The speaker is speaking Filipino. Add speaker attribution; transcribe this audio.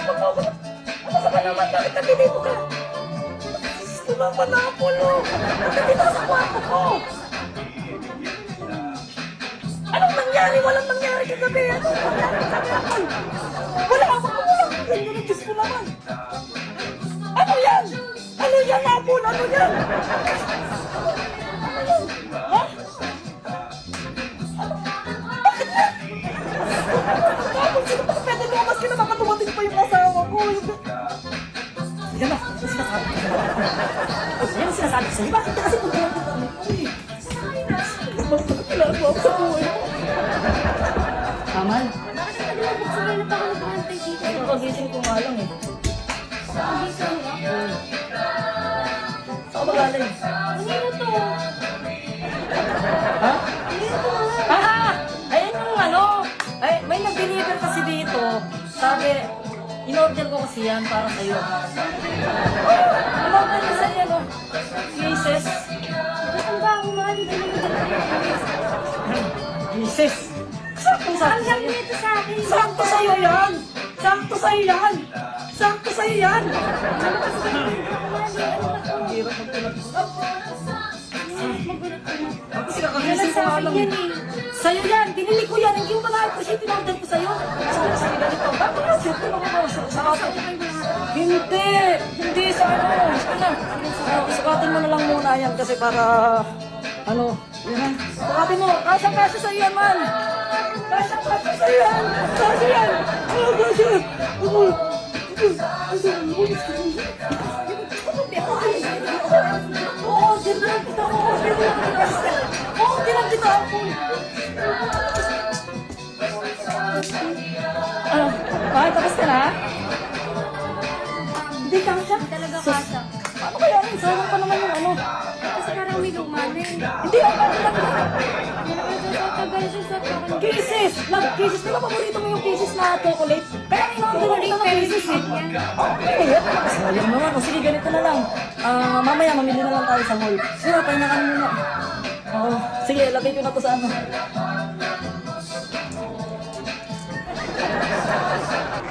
Speaker 1: Ano ka ba naman? Bakit nandito ka? Gusto naman na ako, no? Nandito ka sa kwarto ko. Anong nangyari? Walang nangyari kagabi. Anong nangyari kagabi? Wala akong kulang. Ganyan ang Diyos ko naman. Ano yan? Ano yan, Apol? Ano yan? Ha? Ano? Bakit yan? Apol, sino ba pwede lumas ka na makatumating pa yung asawa ko? Yan na, ano sinasabi ko sa'yo? Yan ang sinasabi ko sa'yo. Bakit kasi kung gawin ko kami ko eh? Magpapakilala ako sa buhay mo. Amal?
Speaker 2: Bakit ang naglalabot sa kayo na parang nag-aantay dito?
Speaker 1: Ito kagising ko nga lang eh.
Speaker 2: Hindi sa mga.
Speaker 1: Saan ka ba galing?
Speaker 2: Kanino to?
Speaker 1: Ha?
Speaker 2: Kanino to mga?
Speaker 1: Ah! Ayan yung ano. Ay, may nag-deliver kasi dito. Sabi, in-order ko kasi yan para sa'yo. Oh, in-order ko sa'yo, no? Jesus.
Speaker 2: Ba't ang baho mga? Hindi naman nag-aantay.
Speaker 1: Jesus. Sakto
Speaker 2: Ang
Speaker 1: sa'yo.
Speaker 2: sabi nito sa akin.
Speaker 1: Sakto sa'yo yan. Sakto sa'yo yan. Sakto sa'yo yan.
Speaker 2: Ano kasi ba?
Speaker 1: Ang hirap magtulad.
Speaker 2: Magulat ko na.
Speaker 1: Kasi
Speaker 2: Wala
Speaker 1: kakagising ko
Speaker 2: sa
Speaker 1: nga
Speaker 2: akin
Speaker 1: lang.
Speaker 2: yan eh.
Speaker 1: Sa'yo yan. Binili ko yan. Hindi mo ba na-appreciate in-order ko sa'yo? Sabi ganito. Bakit yung siyempre sa akin? Hindi! Hindi sa ano! Sige na! Sukatin mo na lang muna yan kasi para... Ano? Yan. Sukatin mo! Kasang-kasya sa'yo yan, man! Kasang-kasya sa'yo yan! Kasya yan! Oh, kasya! Ako! Oo, dinang kita ako! Oo, dinang kita ako! Ano? Bakit? Tapos ka na? Hindi ka siya?
Speaker 2: Talaga kasha.
Speaker 1: Ano kaya yun? Sayang pa naman yung ano.
Speaker 2: Kasi parang may luma na eh.
Speaker 1: Hindi ako lang.
Speaker 2: Tagal siya sa akin.
Speaker 1: Kisses! Love kisses. Di ba paborito mo yung kisses na chocolate? Kaya in-order ko ng kisses eh. Okay, sayang naman. O sige, ganito na lang. Mamaya mamili na lang tayo sa mall. Sige, pahinga ka na muna. Oo. Sige, lagay ko na to sa ano.